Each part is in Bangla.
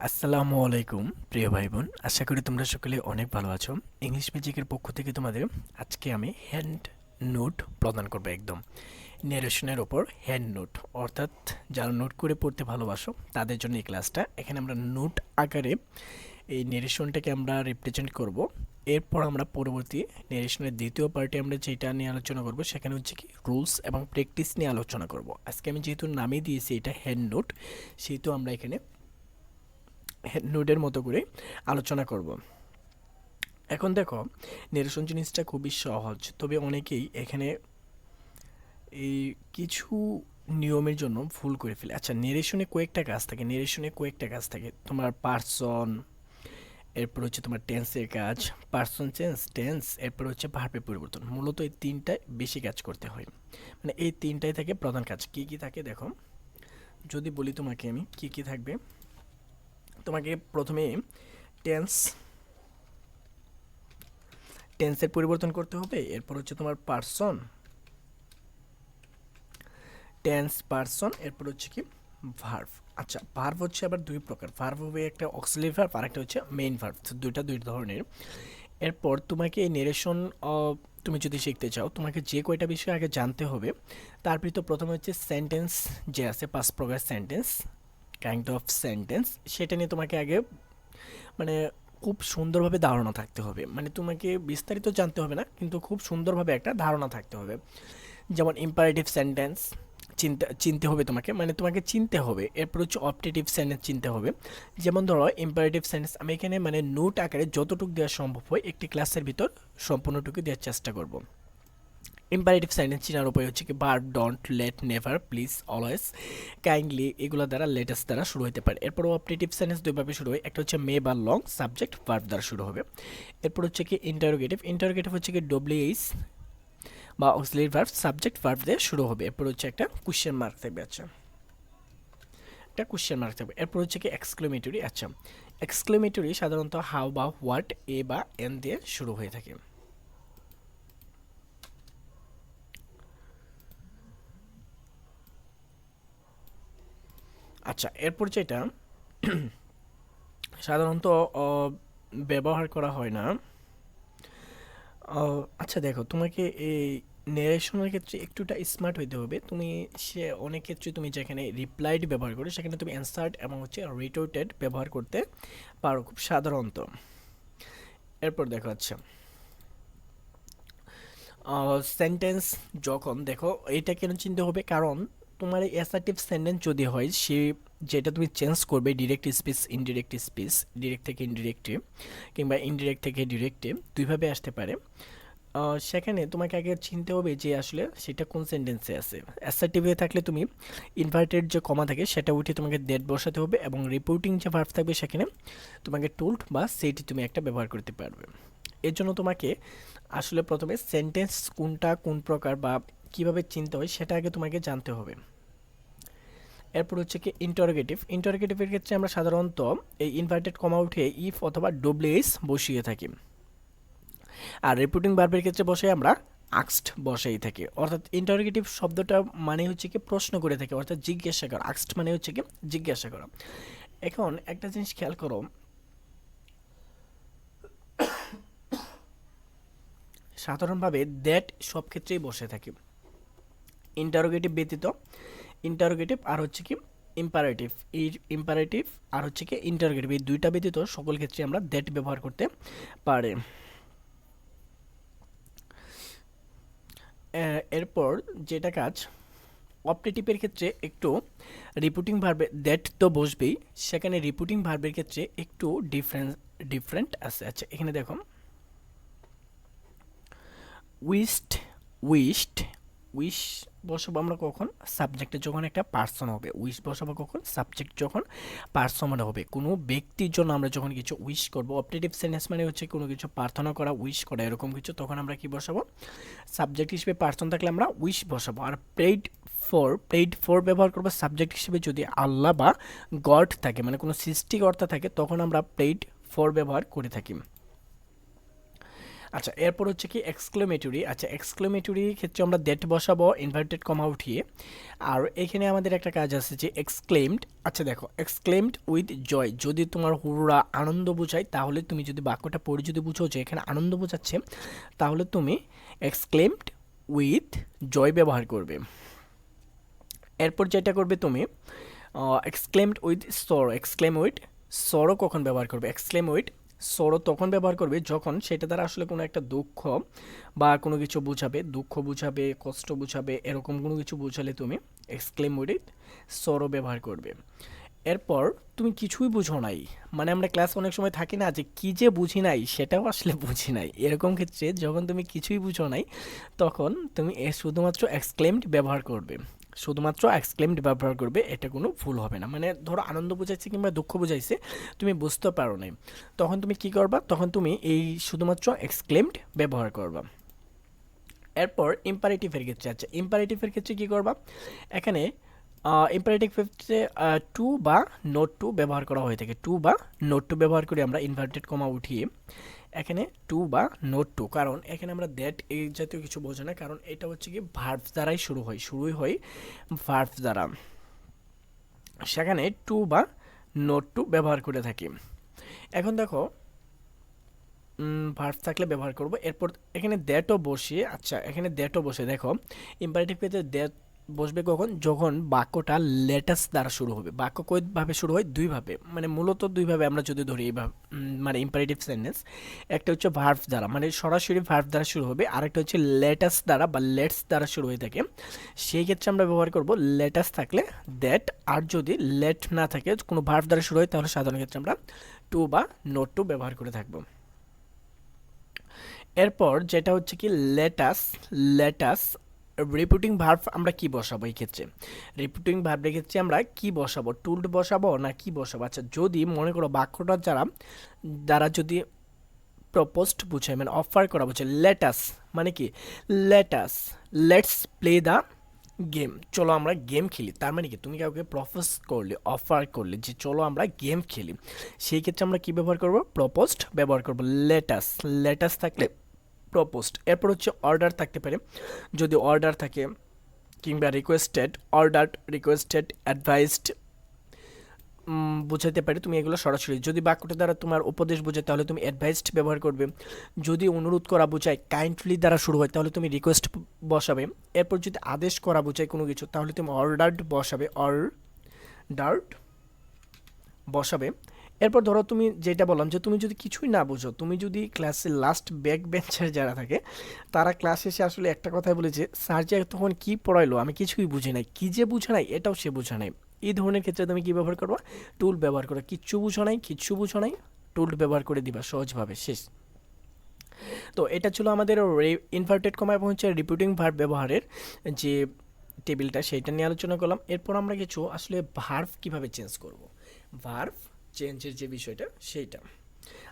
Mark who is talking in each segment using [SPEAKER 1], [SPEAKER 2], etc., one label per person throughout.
[SPEAKER 1] আসসালামু আলাইকুম প্রিয় ভাই বোন, আশা করি তোমরা সকলে অনেক ভালো আছো। ইংলিশ ম্যাজিকের পক্ষ থেকে তোমাদের আজকে আমি হ্যান্ড নোট প্রদান করবো, একদম নেরেশনের ওপর হ্যান্ড নোট, অর্থাৎ যারা নোট করে পড়তে ভালোবাসো তাদের জন্য এই ক্লাসটা। এখানে আমরা নোট আকারে এই নেরেশনটাকে আমরা রিপ্রেজেন্ট করব। এরপর আমরা পরবর্তী নেরেশনের দ্বিতীয় পার্টে আমরা যেটা নিয়ে আলোচনা করব সেখানে হচ্ছে কি রুলস এবং প্র্যাকটিস নিয়ে আলোচনা করব। আজকে আমি যেহেতু নামে দিয়েছি এটা হ্যান্ড নোট, সেহেতু আমরা এখানে নোটের মতো করে আলোচনা করব। এখন দেখো, নিরসন জিনিসটা খুবই সহজ, তবে অনেকেই এখানে এই কিছু নিয়মের জন্য ভুল করে ফেলে। আচ্ছা, নেরেশনে কয়েকটা কাজ থাকে, তোমার পার্সন, এরপর হচ্ছে তোমার টেন্সের কাজ, পার্সন চেঞ্জ, টেন্স, এরপর হচ্ছে ভার্বের পরিবর্তন। মূলত এই তিনটায় বেশি কাজ করতে হয়, মানে এই তিনটাই থাকে প্রধান কাজ। কি কি থাকে দেখো, যদি বলি তোমাকে আমি কি কি থাকবে। তোমাকে প্রথমে টেন্স টেন্সের পরিবর্তন করতে হবে। এরপর হচ্ছে তোমার পার্সন, টেন্স, পার্সন, এরপর হচ্ছে কি ভার্ব। আচ্ছা, ভার্ব হচ্ছে আবার দুই প্রকার, ভার্ব হবে একটা অক্সিলারি ভার্ব আর একটা হচ্ছে মেইন ভার্ব, দুই ধরনের। এরপর তোমাকে এই নেরেশন তুমি যদি শিখতে চাও, তোমাকে যে কয়টা বিষয় আগে জানতে হবে তার ভিতর প্রথমে হচ্ছে সেন্টেন্স, যে আছে 5 প্রকার সেন্টেন্স, কাইন্ড অফ সেন্টেন্স, সেটা নিয়ে তোমাকে আগে মানে খুব সুন্দরভাবে ধারণা থাকতে হবে। মানে তোমাকে বিস্তারিত জানতে হবে না, কিন্তু খুব সুন্দরভাবে একটা ধারণা থাকতে হবে। যেমন ইম্পারেটিভ সেন্টেন্স চিনতে হবে তোমাকে, মানে তোমাকে চিনতে হবে। এরপর হচ্ছে অপটেটিভ সেন্টেন্স চিনতে হবে। যেমন ধরো ইম্পারেটিভ সেন্টেন্স আমি এখানে মানে নোট আকারে যতটুকু দেওয়া সম্ভব হয় একটি ক্লাসের ভিতর সম্পূর্ণটুকু দেওয়ার চেষ্টা করব। ইম্পারেটিভ সেন্টেন্স চেনার উপায় হচ্ছে কি verb, don't, let, never, please, always, kindly, এগুলো দ্বারা, লেটেস্ট দ্বারা শুরু হতে পারে। এরপর অপটেটিভ সেন্টেন্স দুইভাবে শুরু হয়, একটা হচ্ছে মে বা লং, সাবজেক্ট ভার্ব দ্বারা শুরু হবে। এরপর হচ্ছে কি ইন্টারোগেটিভ হচ্ছে কি ডব্লিউএইচ বা অক্সিলারি ভার্ব, সাবজেক্ট ভার্ব দিয়ে শুরু হবে। এরপর হচ্ছে একটা কোশ্চেন মার্ক থাকবে। আচ্ছা, একটা কোশ্চেন মার্ক থাকবে। এরপর হচ্ছে কি এক্সক্লেমেটরি। আচ্ছা, এক্সক্লেমেটরি সাধারণত হাউ বা হোয়াট, এ বা এন দিয়ে শুরু হয়ে থাকে। আচ্ছা, এরপর যেটা সাধারণত ব্যবহার করা হয় না। আচ্ছা দেখো, তোমাকে এই নেরেশনের ক্ষেত্রে একটুটা স্মার্ট হইতে হবে। তুমি অনেক ক্ষেত্রে তুমি যেখানে রিপ্লাইড ব্যবহার করো সেখানে তুমি অ্যান্সার্ড এবং হচ্ছে রিটোটেড ব্যবহার করতে পারো খুব সাধারণত। এরপর দেখো, আচ্ছা সেন্টেন্স যখন দেখো, এটা কেন চিনতে হবে, কারণ তোমার এই অ্যাসার্টিভ সেন্টেন্স যদি হয়, সে যেটা তুমি চেঞ্জ করবে direct speech, indirect speech, direct থেকে ইনডিরেক্টে কিংবা ইনডিরেক্ট থেকে ডিরেক্টে, দুইভাবে আসতে পারে। সেখানে তোমাকে আগে চিনতে হবে যে আসলে সেটা কোন সেন্টেন্সে আছে। অ্যাসার্টিভ হয়ে থাকলে তুমি ইনভার্টেড যে কমা থাকে সেটা উঠে তোমাকে ডেট বসাতে হবে, এবং রিপোর্টিং যে ভার্ব থাকবে সেখানে তোমাকে টোল্ড বা সেটি তুমি একটা ব্যবহার করতে পারবে। এর জন্য তোমাকে আসলে প্রথমে সেন্টেন্স কোনটা কোন প্রকার বা কিভাবে চিনতে হয় সেটা আগে তোমাকে জানতে হবে। এরপর হচ্ছে কি ইন্টারোগেটিভের ক্ষেত্রে আমরা সাধারণত এই ইনভার্টেড কমা উঠে ইফ অথবা ডব্লিউএস বসিয়ে থাকি, আর রিপিটিং ভার্বের ক্ষেত্রে বসে আমরা আক্সড বসাই থাকি। অর্থাৎ ইন্টারোগেটিভ শব্দটা মানে হচ্ছে কি প্রশ্ন করে থাকে, অর্থাৎ জিজ্ঞাসা করা। আক্সড মানে হচ্ছে কি জিজ্ঞাসা করা। এখন একটা জিনিস খেয়াল করো, সাধারণভাবে দ্যাট সব ক্ষেত্রেই বসে থাকে, ইন্টারোগেটিভ ব্যতীত। ইন্টারোগেটিভ আর হচ্ছে কি ইম্পারেটিভ, এই ইম্পারেটিভ আর হচ্ছে কি ইন্টারোগেটিভ, এই দুইটা ব্যতীত সকল ক্ষেত্রে আমরা দ্যাট ব্যবহার করতে পারি। এরপর যেটা কাজ, অপটেটিভের ক্ষেত্রে একটু রিপিটিং ভার্বে দ্যাট তো বসবেই, সেখানে রিপিটিং ভার্বের ক্ষেত্রে একটু ডিফারেন্ট আছে। আচ্ছা, এখানে দেখো, উইশড, উইশড, উইশ বসাবো আমরা কখন, সাবজেক্টে যখন একটা পার্সন হবে। উইশ বসাবো কখন, সাবজেক্ট যখন পার্সন হবে। কোনো ব্যক্তির জন্য আমরা যখন কিছু উইশ করব, অপটেটিভ সেন্টেন্স মানে হচ্ছে কোনো কিছু প্রার্থনা করা, উইশ করা, এরকম কিছু, তখন আমরা কি বসাবো, সাবজেক্ট হিসেবে পার্সন থাকলে আমরা উইশ বসাবো। আর প্রেইড ফর ব্যবহার করবো সাবজেক্ট হিসেবে যদি আল্লাহ বা গড থাকে, মানে কোনো সৃষ্টিকর্তা থাকে, তখন আমরা প্রেইড ফর ব্যবহার করে থাকি। আচ্ছা এরপর হচ্ছে কি এক্সক্লেমেটরি। আচ্ছা এক্সক্লেমেটরি ক্ষেত্রে আমরা দ্যাট বসাবো ইনভার্টেড কমা উঠিয়ে। আর এখানে আমাদের একটা কাজ আছে যে এক্সক্লেমড। আচ্ছা দেখো এক্সক্লেমড উইথ জয়, যদি তোমার হুররা আনন্দ বোঝায় তাহলে তুমি যদি বাক্যটা পড়ে যদি বুঝো যে এখানে আনন্দ বোঝাচ্ছে তাহলে তুমি এক্সক্লেমড উইথ জয় ব্যবহার করবে। এরপর যেটা করবে তুমি exclaimed with sorrow. Exclaim with sorrow কখন ব্যবহার করবে? এক্সক্লেম উইথ সরো তখন ব্যবহার করবে যখন সেটা দ্বারা আসলে কোনো একটা দুঃখ বা কোনো কিছু বোঝাবে, দুঃখ বুঝাবে, কষ্ট বুঝাবে, এরকম কোনো কিছু বোঝালে তুমি এক্সক্লেম উইথ সরো ব্যবহার করবে। এরপর তুমি কিছুই বুঝো নাই, মানে আমরা ক্লাস অনেক সময় থাকি না যে কি যে বুঝি নাই সেটাও আসলে বুঝি নাই, এরকম ক্ষেত্রে যখন তুমি কিছুই বুঝো নাই তখন তুমি শুধুমাত্র এক্সক্লেমড ব্যবহার করবে। শুধুমাত্র এক্সক্লেমড ব্যবহার করবে, এটা কোনো ভুল হবে না। মানে ধরো আনন্দ বোঝাইছে কিংবা দুঃখ বোঝাইছে, তুমি বুঝতে পারো নাই, তখন তুমি কি করবা? তখন তুমি এই শুধুমাত্র এক্সক্লেমড ব্যবহার করবা। এরপর ইম্পারেটিভের ক্ষেত্রে, আচ্ছা ইম্পারেটিভের ক্ষেত্রে কী করবা? এখানে ইম্পারেটিভ ক্ষেত্রে টু বা নোট টু ব্যবহার করা হয়ে থাকে। টু বা নোট টু ব্যবহার করি আমরা ইনভার্টেড কমা উঠিয়ে। এখানে টু বা নোট টু, কারণ এখানে আমরা দ্যাট এই জাতীয় কিছু বোঝে না, কারণ এটা হচ্ছে কি ভার্ব দ্বারাই শুরুই হয় ভার্ব দ্বারা, সেখানে টু বা নোট টু ব্যবহার করে থাকি। এখন দেখো ভার্ব থাকলে ব্যবহার করব। এরপর এখানে দ্যাটও বসিয়ে, আচ্ছা এখানে দ্যাটও বসে দেখো ইম্পারেটিভ ক্ষেত্রে দ্যাট বসবে কখন? যখন বাক্যটা লেটাস দ্বারা শুরু হবে। বাক্য কয়ভাবে শুরু হয়? দুইভাবে, মানে মূলত দুইভাবে আমরা যদি ধরি এইভাবে, মানে ইম্পারেটিভ সেন্টেন্স, একটা হচ্ছে ভার্ব দ্বারা, মানে সরাসরি ভার্ব দ্বারা শুরু হবে, আরেকটা হচ্ছে লেটাস দ্বারা বা লেটস দ্বারা শুরু হয়ে থাকে। সেই ক্ষেত্রে আমরা ব্যবহার করব লেটাস থাকলে দ্যাট, আর যদি লেট না থাকে কোনো ভার্ব দ্বারা শুরু হয় তাহলে সাধারণ ক্ষেত্রে আমরা টু বা নোট টু ব্যবহার করে থাকবো। এরপর যেটা হচ্ছে কি লেটাস। লেটাস রিপিটিং ভার্ব আমরা কি বসাবো এই ক্ষেত্রে? রিপিটিং ভার্বের ক্ষেত্রে আমরা কি বসাবো? টুলড বসাবো না কি বসাবো? আচ্ছা যদি মনে করো বাক্যটা দ্বারা যদি প্রপোজড বুঝায়, মানে অফার করা বুঝায়, লেটাস মানে কি? Let us let's play the game, চলো আমরা গেম খেলি, তার মানে কি তুমি কাউকে প্রপোজ করলে, অফার করলে যে চলো আমরা গেম খেলি, সেই ক্ষেত্রে আমরা কি ব্যবহার করব? প্রপোজড ব্যবহার করব। লেটাস, লেটাস থাকলে প্রপোজড। এরপর হচ্ছে অর্ডার থাকতে পারে, যদি অর্ডার থাকে, কিংবা রিকোয়েস্টেড, অর্ডার, রিকোয়েস্টেড, অ্যাডভাইসড বোঝাতে পারে তুমি এগুলো সরাসরি। যদি বাক্যটা দ্বারা তোমার উপদেশ বোঝায় তাহলে তুমি অ্যাডভাইসড ব্যবহার করবে। যদি অনুরোধ করা বোঝায়, কাইন্ডলি দ্বারা শুরু হয়, তাহলে তুমি রিকোয়েস্ট বসাবে। এরপর যদি আদেশ করা বোঝায় কোনো কিছু তাহলে তুমি অর্ডার্ড বসাবে, অর্ডার্ড বসাবে। এরপর ধরো তুমি যেটা বললাম যে তুমি যদি কিছুই না বুঝো, তুমি যদি ক্লাসের লাস্ট ব্যাক বেঞ্চের যারা থাকে তারা ক্লাস শেষে আসলে একটা কথাই বলেছে, স্যার যে তখন কি পড়াইলো আমি কিছুই বুঝি নাই, কি যে বুঝে নাই এটাও সে বুঝে নাই, এই ধরনের ক্ষেত্রে তুমি কি ব্যবহার করবা? টুল ব্যবহার করো। কিচ্ছু বুঝো নাই, টুল ব্যবহার করে দিবা সহজভাবে, শেষ। তো এটা ছিল আমাদের ইনভার্টেড কমা এবং হচ্ছে রিপিটিং ভার্ব ব্যবহারের যে টেবিলটা, সেইটা নিয়ে আলোচনা করলাম। এরপর আমরা কিছু আসলে ভার্ব কিভাবে চেঞ্জ করব, ভার্ব চেঞ্জের যে বিষয়টা সেইটা।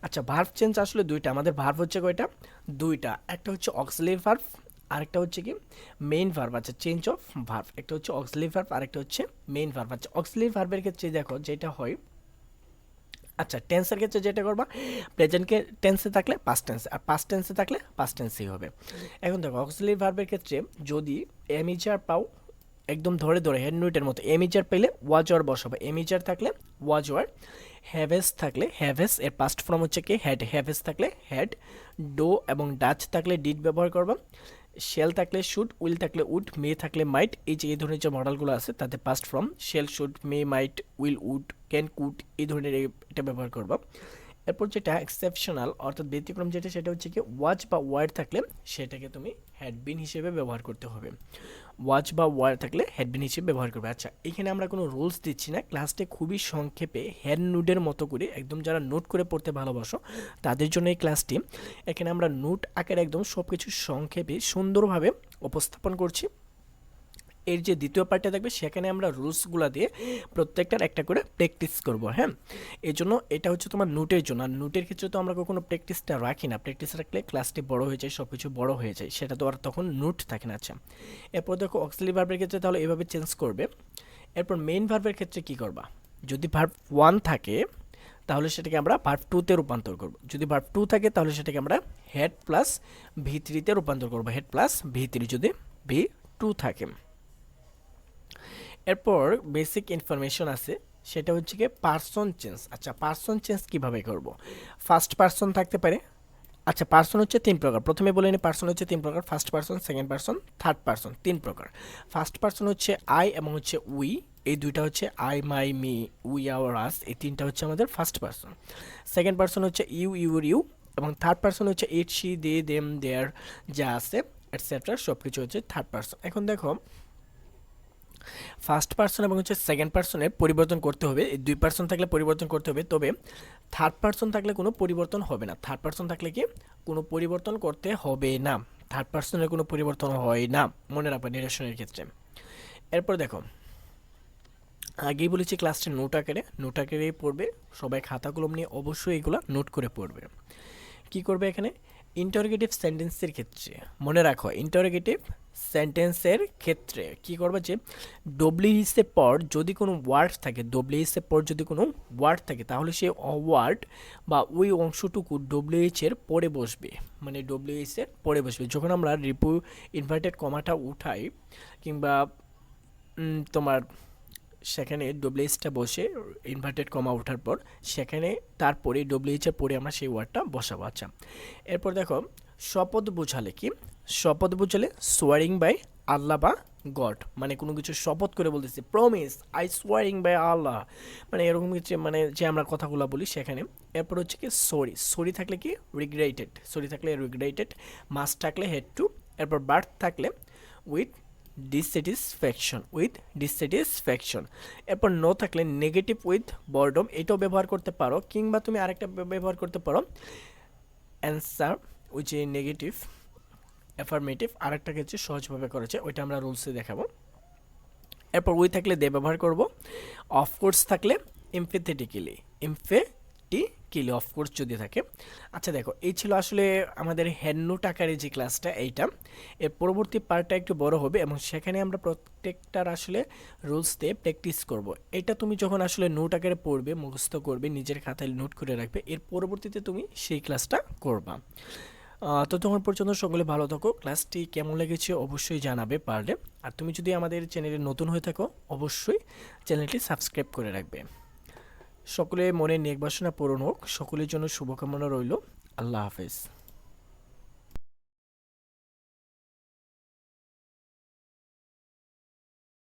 [SPEAKER 1] আচ্ছা ভার্ব চেঞ্জ আসলে দুইটা, আমাদের ভার্ব হচ্ছে কয়টা? দুইটা, একটা হচ্ছে অক্সিলারি ভার্ব, আরেকটা হচ্ছে কি মেইন ভার্ব। আচ্ছা চেঞ্জ অফ ভার্ব, একটা হচ্ছে অক্সিলারি ভার্ব, আরেকটা হচ্ছে মেইন ভার্ব। আচ্ছা অক্সিলারি ভার্বের ক্ষেত্রে দেখো যেটা হয়, আচ্ছা টেন্সের ক্ষেত্রে যেটা করবা, প্রেজেন্টকে টেন্সে থাকলে পাস্ট টেন্স, আর পাস্ট টেন্সে থাকলে পাস্ট টেন্সই হবে। এখন দেখো অক্সিলারি ভার্বের ক্ষেত্রে যদি এমিজার পাও, একদম ধরে ধরে হেড নোটের মতো, এমিজার পেলে ওয়াজ ওয়ার বসাবো, এমিজার থাকলে ওয়াজ ওয়ার, হ্যাভেস থাকলে হ্যাভেস, এর পাস্ট ফর্ম হচ্ছে কি হেড, হ্যাভেস থাকলে হেড, ডো এবং ডাচ থাকলে ডিড ব্যবহার করবা, শেল থাকলে শুড, উইল থাকলে উড, মে থাকলে মাইট। এই যে এই ধরনের যে মডেলগুলো আছে তাতে past form shall, should, may, might, will, would, can, could এই ধরনের এটা ব্যবহার করবা। এরপর যেটা এক্সেপশনাল অর্থাৎ ব্যতিক্রম যেটা, সেটা হচ্ছে কি ওয়াচ বা ওয়ার থাকলে সেটাকে তুমি হ্যাডবিন হিসেবে ব্যবহার করতে হবে। ওয়াচ বা ওয়ার থাকলে হ্যাডবিন হিসেবে ব্যবহার করবে। আচ্ছা এখানে আমরা কোনো রুলস দিচ্ছি না, ক্লাসটা খুবই সংক্ষেপে হ্যান্ড নোটের মতো করে, একদম যারা নোট করে পড়তে ভালোবাসো তাদের জন্য এই ক্লাসটি। এখানে আমরা নোট আকারে একদম সব কিছু সংক্ষেপে সুন্দরভাবে উপস্থাপন করছি। এর যে দ্বিতীয় পার্টটা থাকবে সেখানে আমরা রুলসগুলো দিয়ে প্রত্যেকটার একটা করে প্র্যাকটিস করব। হ্যাঁ এই জন্য এটা হচ্ছে তোমার নোটের জন্য, আর নোটের ক্ষেত্রে তো আমরা কখনো প্র্যাকটিসটা রাখি না, প্র্যাকটিস রাখলে ক্লাসটি বড় হয়ে যায়, সব কিছু বড় হয়ে যায়, সেটা তো আর তখন নোট থাকে না। আচ্ছা এরপর দেখো অক্সিলারি ভার্বের ক্ষেত্রে তাহলে এভাবে চেঞ্জ করবে। এরপর মেইন ভার্বের ক্ষেত্রে কি করবা? যদি ভার্ব ওয়ান থাকে তাহলে সেটাকে আমরা ভার্ব টুতে রূপান্তর করব। যদি ভার্ব টু থাকে তাহলে সেটাকে আমরা হেড প্লাস ভি থ্রিতে রূপান্তর করব, হেড প্লাস ভি থ্রি যদি ভি টু থাকে। এরপর বেসিক ইনফরমেশন আছে, সেটা হচ্ছে কি পার্সন চেঞ্জ। আচ্ছা, পার্সন চেঞ্জ কিভাবে করব? ফার্স্ট পার্সন থাকতে পারে। আচ্ছা, পার্সন হচ্ছে তিন প্রকার, প্রথমে বলে নিই পার্সন হচ্ছে তিন প্রকার, first person, second person, third person, তিন প্রকার। ফার্স্ট পার্সন হচ্ছে আই এবং হচ্ছে উই, এই দুইটা হচ্ছে I, my, me, we, our, us, এই তিনটা হচ্ছে আমাদের ফার্স্ট পার্সন। সেকেন্ড পার্সন হচ্ছে ইউ, ইউর, ইউ, এবং থার্ড পার্সন হচ্ছে ইট, শি, দে, দেম, দেয়ার, যা আছে এটসেট্রা সব কিছু হচ্ছে থার্ড পার্সন। এখন দেখো ফার্স্ট পার্সন এবং হচ্ছে সেকেন্ড পার্সনের পরিবর্তন করতে হবে, এই দুই পার্সন থাকলে পরিবর্তন করতে হবে, তবে থার্ড পার্সন থাকলে কোনো পরিবর্তন হবে না। থার্ড পার্সন থাকলে কি কোনো পরিবর্তন করতে হবে না, থার্ড পার্সনের কোনো পরিবর্তন হয় না, মনে রাখবেন নিরেশনের ক্ষেত্রে। এরপর দেখো, আগেই বলেছি ক্লাসটা নোট আকারে পড়বে, সবাই খাতা কলম নিয়ে অবশ্যই এগুলো নোট করে পড়বে। কি করবে এখানে, ইন্টারোগেটিভ সেন্টেন্সের ক্ষেত্রে মনে রাখো, ইন্টারোগেটিভ সেন্টেন্সের ক্ষেত্রে কি করবে যে ডব্লিউএইচ এর পর যদি কোনো ওয়ার্ড থাকে, ডব্লিউএইচ এর পর যদি কোনো ওয়ার্ড থাকে তাহলে সেই ওয়ার্ড বা ওই অংশটুকু ডব্লিউএইচ এর পরে বসবে, মানে ডব্লিউএইচ এর পরে বসবে। যখন আমরা রিপু ইনভার্টেড কমাটা উঠাই কিংবা তোমার সেখানে ডব্লিউএইচটা বসে ইনভার্টেড কমা ওঠার পর সেখানে তারপরে ডব্লিউএইচের পরে আমরা সেই ওয়ার্ডটা বসাবো। আচ্ছা, এরপর দেখো শপথ বোঝালে কি, শপথ বোঝালে সোয়ারিং বাই আল্লাহ বা গড, মানে কোনো কিছু শপথ করে বলতেছি, প্রমিস আই সোয়ারিং বাই আল্লাহ, মানে এরকম কিছু, মানে যে আমরা কথাগুলো বলি সেখানে। এরপর হচ্ছে কি সরি, সরি থাকলে কি রিগ্রেটেড, সরি থাকলে রিগ্রেটেড, মাস্ট থাকলে হেড টু, এরপর বার্থ থাকলে উইথ ডিসস্যাটিসফ্যাকশন, উইথ ডিসস্যাটিসফ্যাকশন। এরপর নো থাকলে নেগেটিভ উইথ বরডম, এটাও ব্যবহার করতে পারো, কিংবা তুমি আরেকটা ব্যবহার করতে পারো অ্যান্সার, ওই যে নেগেটিভ অ্যাফার্মেটিভ, আরেকটা ক্ষেত্রে সহজভাবে করেছে, ওইটা আমরা রুলসে দেখাবো। এরপর উই থাকলে দে ব্যবহার করব, অফকোর্স থাকলে এমফেথেটিক্যালি, এমফেটিক্যালি অফকোর্স যদি থাকে। আচ্ছা দেখো, এই ছিল আসলে আমাদের হ্যান্ড নোট আকারে যে ক্লাসটা, এইটা এর পরবর্তী পার্টটা একটু বড় হবে এবং সেখানে আমরা প্রত্যেকটার আসলে রুলস দিয়ে প্র্যাকটিস করব। এটা তুমি যখন আসলে নোট আকারে পড়বে, মুখস্থ করবে, নিজের খাতায় নোট করে রাখবে, এর পরবর্তীতে তুমি সেই ক্লাসটা করবা। তো তখন পর্যন্ত সকলে ভালো থাকো, ক্লাসটি কেমন লেগেছে অবশ্যই জানাবে পারলে। আর তুমি যদি আমাদের চ্যানেলে নতুন হয়ে থাকো অবশ্যই চ্যানেলটি সাবস্ক্রাইব করে রাখবে। সকলে মনে নেক বাসনা পূরণ হোক, সকলের জন্য শুভকামনা রইল। আল্লাহ হাফেজ।